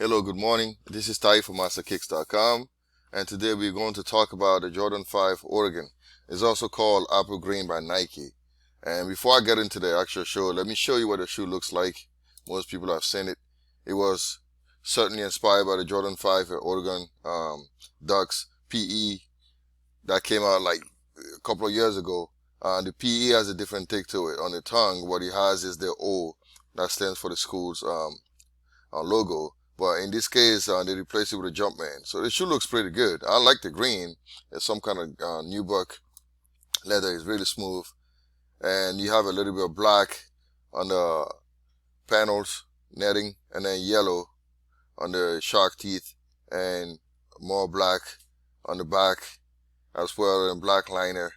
Hello, good morning. This is Ty from MasterKicks.com, and today we're going to talk about the Jordan 5 Oregon. It's also called Apple Green by Nike. And before I get into the actual shoe, let me show you what the shoe looks like. Most people have seen it. It was certainly inspired by the Jordan 5 Oregon Ducks PE that came out like a couple of years ago. The PE has a different take to it. On the tongue, what it has is the O that stands for the school's logo. But in this case, they replaced it with a Jumpman. So the shoe looks pretty good. I like the green. It's some kind of nubuck leather. It's really smooth. And you have a little bit of black on the panels, netting, and then yellow on the shark teeth, and more black on the back as well, and black liner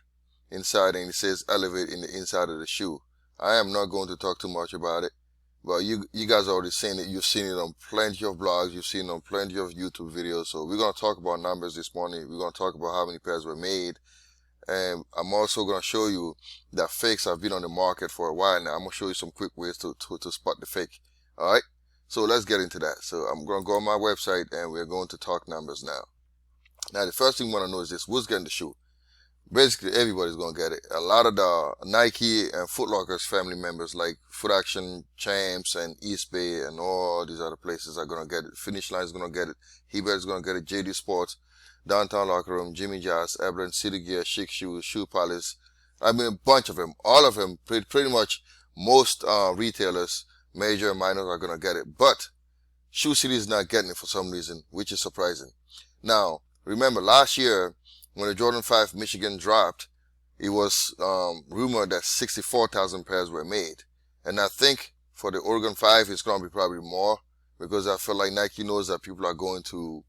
inside, and it says Elevate in the inside of the shoe. I am not going to talk too much about it. Well, you guys already seen it. You've seen it on plenty of blogs. You've seen it on plenty of YouTube videos. So we're going to talk about numbers this morning. We're going to talk about how many pairs were made. And I'm also going to show you that fakes have been on the market for a while now. I'm going to show you some quick ways to spot the fake. All right? So let's get into that. So I'm going to go on my website and we're going to talk numbers now. Now, the first thing we want to know is this. Who's getting the shoe? Basically, everybody's going to get it. A lot of the Nike and Foot Locker's family members like Foot Action, Champs, and East Bay, and all these other places are going to get it. Finish Line is going to get it. Hebert is going to get it. JD Sports, Downtown Locker Room, Jimmy Jazz, Evelyn, City Gear, Chic Shoes, Shoe Palace. I mean, a bunch of them. All of them, pretty much most retailers, major and minor, are going to get it. But Shoe City is not getting it for some reason, which is surprising. Now, remember, last year, when the Jordan 5 Michigan dropped, it was rumored that 64,000 pairs were made. And I think for the Oregon 5, it's going to be probably more, because I feel like Nike knows that people are going to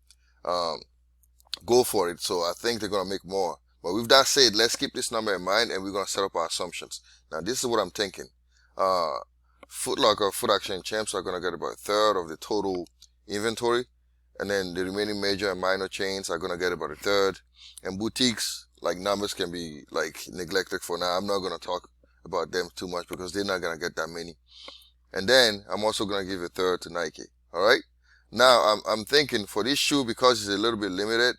go for it. So I think they're going to make more. But with that said, let's keep this number in mind, and we're going to set up our assumptions. Now, this is what I'm thinking. Foot Locker, Foot Action, and Champs are going to get about a third of the total inventory. And then the remaining major and minor chains are going to get about a third. And boutiques, like numbers, can be like neglected for now. I'm not going to talk about them too much because they're not going to get that many. And then I'm also going to give a third to Nike. All right. Now I'm thinking for this shoe, because it's a little bit limited,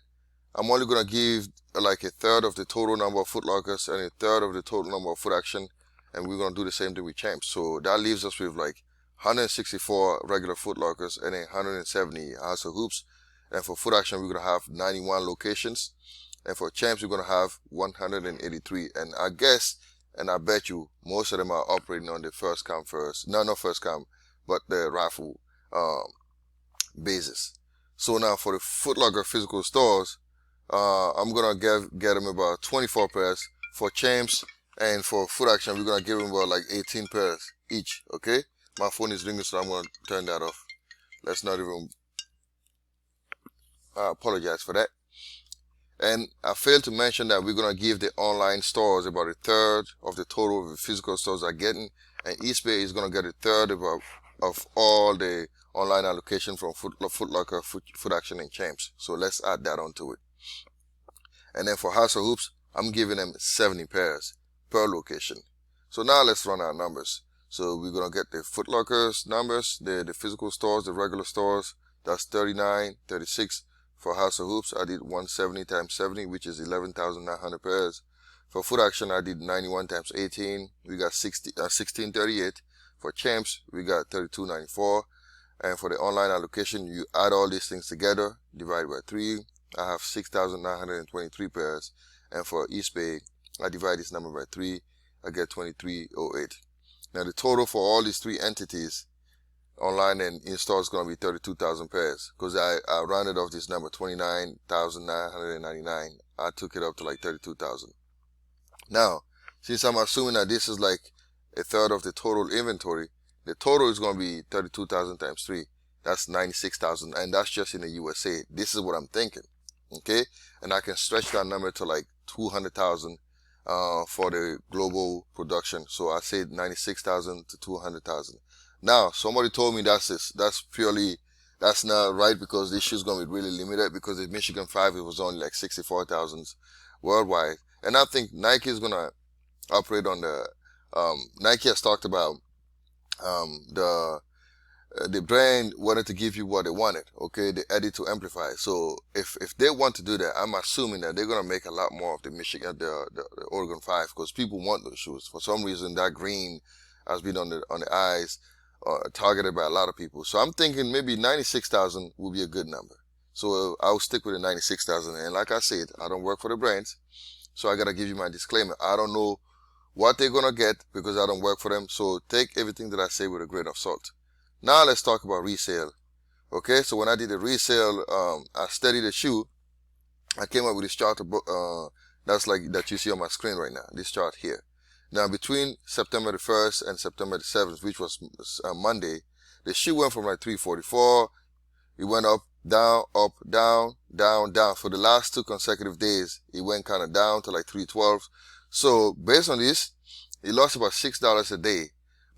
I'm only going to give like a third of the total number of Foot Lockers and a third of the total number of Foot Action. And we're going to do the same thing with Champs. So that leaves us with like 164 regular Foot Lockers and then 170 House of Hoops. And for Foot Action, we're going to have 91 locations. And for Champs, we're going to have 183. And I guess, and I bet you, most of them are operating on the first come first. No, not first come, but the raffle basis. So now for the Foot Locker physical stores, I'm going to get them about 24 pairs. For Champs and for Foot Action, we're going to give them about like 18 pairs each, okay? My phone is ringing, so I'm going to turn that off. Let's not even... I apologize for that. And I failed to mention that we're going to give the online stores about a third of the total of the physical stores are getting. And East Bay is going to get a third of all the online allocation from Foot Locker, Foot Action, and Champs. So let's add that onto it. And then for House of Hoops, I'm giving them 70 pairs per location. So now let's run our numbers. So we're going to get the Foot Locker's numbers, the physical stores, the regular stores. That's 39, 36. For House of Hoops, I did 170 times 70, which is 11,900 pairs. For Foot Action, I did 91 times 18. We got 1638. For Champs, we got 3294. And for the online allocation, you add all these things together, divide by 3. I have 6,923 pairs. And for East Bay, I divide this number by 3. I get 2308. Now the total for all these three entities, online and in-store, is going to be 32,000 pairs, because I rounded off this number, 29,999. I took it up to like 32,000. Now, since I'm assuming that this is like a third of the total inventory, the total is going to be 32,000 times 3. That's 96,000, and that's just in the USA. This is what I'm thinking, okay? And I can stretch that number to like 200,000 for the global production. So I said 96,000 to 200,000. Now, somebody told me that's not right, because this shoe is going to be really limited, because the Michigan 5, it was only like 64,000 worldwide. And I think Nike is going to operate on the, Nike has talked about the the brand wanted to give you what they wanted. Okay, they added to amplify. So if they want to do that, I'm assuming that they're gonna make a lot more of the Michigan, the Oregon 5, because people want those shoes. For some reason, that green has been on the eyes, targeted by a lot of people. So I'm thinking maybe 96,000 will be a good number. So I'll stick with the 96,000. And like I said, I don't work for the brands, so I gotta give you my disclaimer. I don't know what they're gonna get because I don't work for them. So take everything that I say with a grain of salt. Now let's talk about resale. Okay, so when I did the resale, I studied the shoe. I came up with this chart that you see on my screen right now. This chart here. Now between September the 1st and September the 7th, which was Monday, the shoe went from like 344. It went up, down, down. For the last 2 consecutive days, it went kind of down to like 312. So based on this, it lost about $6 a day.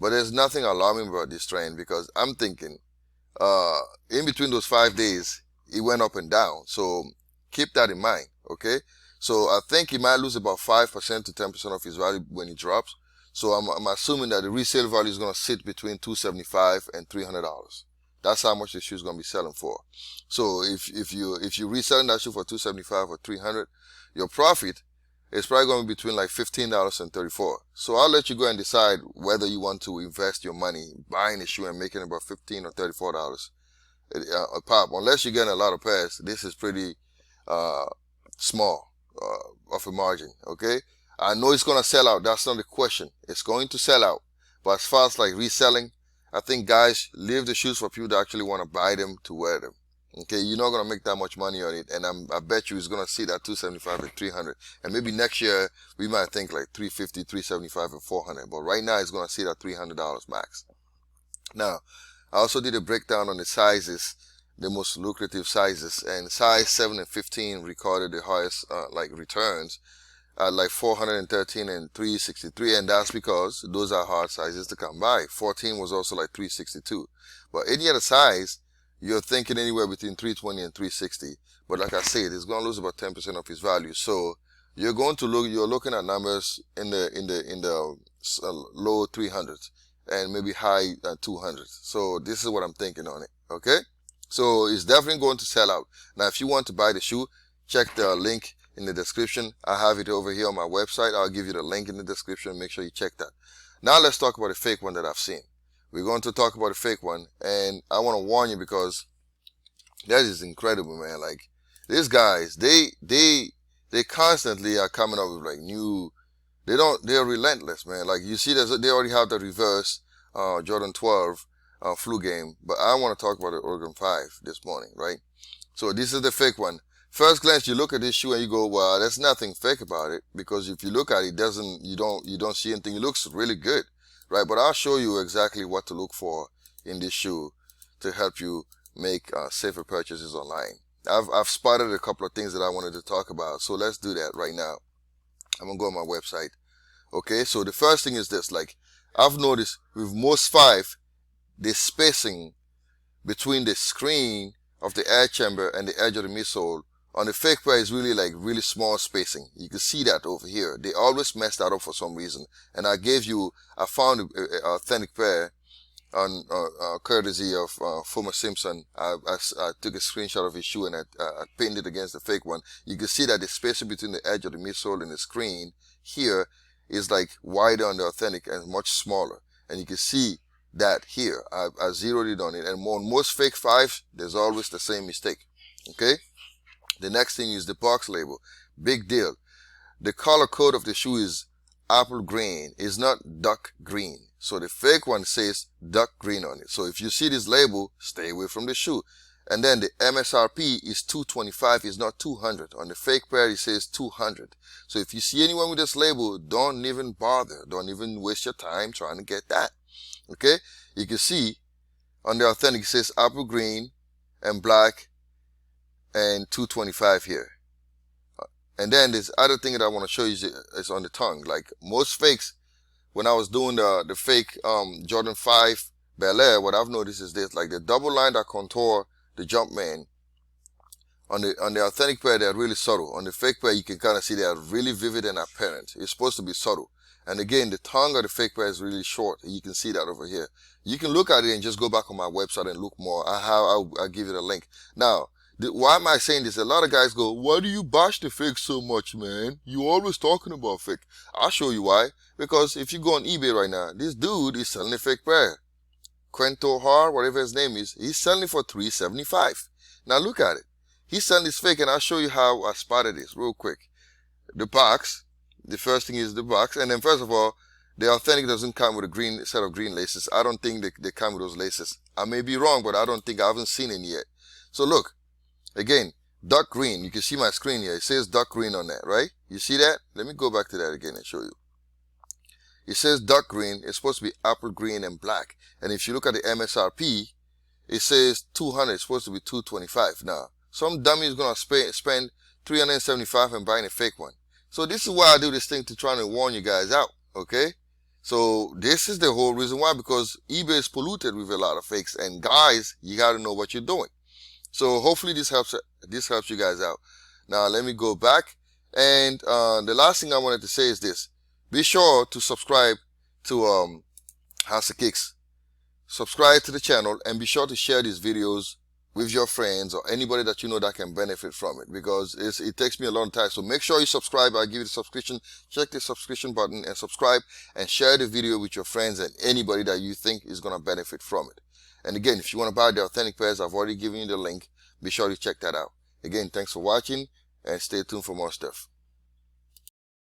But there's nothing alarming about this trend, because I'm thinking in between those 5 days, it went up and down. So keep that in mind, okay? So I think it might lose about 5% to 10% of its value when it drops. So I'm assuming that the resale value is going to sit between $275 and $300. That's how much the shoe is going to be selling for. So if you're reselling that shoe for $275 or $300, your profit it's probably going to be between like $15 and $34. So I'll let you go and decide whether you want to invest your money buying a shoe and making about $15 or $34 a pop. Unless you're getting a lot of pairs, this is pretty small of a margin, okay? I know it's going to sell out. That's not the question. It's going to sell out. But as far as like reselling, I think guys, leave the shoes for people that actually want to buy them to wear them. Okay, you're not going to make that much money on it, and I bet you it's going to see that 275 and 300, and maybe next year we might think like 350, 375 and 400, but right now it's going to see that $300 max. Now, I also did a breakdown on the sizes, the most lucrative sizes, and size 7 and 15 recorded the highest like returns at like 413 and 363, and that's because those are hard sizes to come by. 14 was also like 362, but any other size, you're thinking anywhere between 320 and 360. But like I said, it's going to lose about 10% of its value. So you're looking at numbers in the low 300s and maybe high 200s. So this is what I'm thinking on it. Okay. So it's definitely going to sell out. Now, if you want to buy the shoe, check the link in the description. I have it over here on my website. I'll give you the link in the description. Make sure you check that. Now let's talk about a fake one that I've seen. We're going to talk about a fake one, and I want to warn you because that is incredible, man. Like these guys, they constantly are coming up with like new. They're relentless, man. Like you see, they already have the reverse Jordan 12 flu game, but I want to talk about the Oregon 5 this morning, right? So this is the fake one. First glance, you look at this shoe and you go, well, there's nothing fake about it, because if you look at it, you don't see anything. It looks really good. Right, but I'll show you exactly what to look for in this shoe to help you make safer purchases online. I've spotted a couple of things that I wanted to talk about, so let's do that right now. I'm gonna go on my website. Okay, so the first thing is this. Like I've noticed with most 5, the spacing between the screen of the air chamber and the edge of the midsole on the fake pair is really small spacing. You can see that over here. They always mess that up for some reason. And I found an authentic pair on courtesy of Homer Simpson. I took a screenshot of his shoe and I pinned it against the fake one. You can see that the spacing between the edge of the midsole and the screen here is like wider on the authentic and much smaller. And you can see that here. I zeroed it on it. And on most fake 5s, there's always the same mistake. Okay? The next thing is the box label. Big deal. The color code of the shoe is apple green. It's not duck green. So the fake one says duck green on it. So if you see this label, stay away from the shoe. And then the MSRP is $225. It's not $200. On the fake pair, it says $200. So if you see anyone with this label, don't even bother. Don't even waste your time trying to get that. Okay? You can see on the authentic, it says apple green and black and $225 here. And then this other thing that I want to show you is on the tongue. Like most fakes, when I was doing the fake Jordan 5 Bel Air, what I've noticed is this, like the double line that contour the Jumpman on the authentic pair, they're really subtle. On the fake pair, you can kind of see they are really vivid and apparent. It's supposed to be subtle. And again, the tongue of the fake pair is really short. You can see that over here. You can look at it and just go back on my website and look more. I'll give you the link. Now, why am I saying this? A lot of guys go, why do you bash the fake so much, man? You always talking about fake. I'll show you why. Because if you go on eBay right now, this dude is selling a fake pair. Quento Har, whatever his name is, he's selling it for $375. Now look at it. He's selling this fake, and I'll show you how I spotted this real quick. The box, the first thing is the box, and then first of all, the authentic doesn't come with a green set of green laces. I don't think they come with those laces. I may be wrong, but I haven't seen it yet. So look, again, dark green. You can see my screen here. It says dark green on that, right? You see that? Let me go back to that again and show you. It says dark green. It's supposed to be apple green and black. And if you look at the MSRP, it says 200. It's supposed to be 225. Now, some dummy is going to spend 375 and buying a fake one. So this is why I do this thing, to try to warn you guys out, okay? So this is the whole reason why, because eBay is polluted with a lot of fakes, and guys, you got to know what you're doing. So hopefully this helps you guys out. Now let me go back, and the last thing I wanted to say is this: be sure to subscribe to House of Kicks. Subscribe to the channel, and be sure to share these videos with your friends or anybody that you know that can benefit from it, because it takes me a long time. So make sure you subscribe. I'll give you the subscription. Check the subscription button and subscribe, and share the video with your friends and anybody that you think is going to benefit from it. And again, if you want to buy the authentic pairs, I've already given you the link. Be sure to check that out. Again, thanks for watching, and stay tuned for more stuff.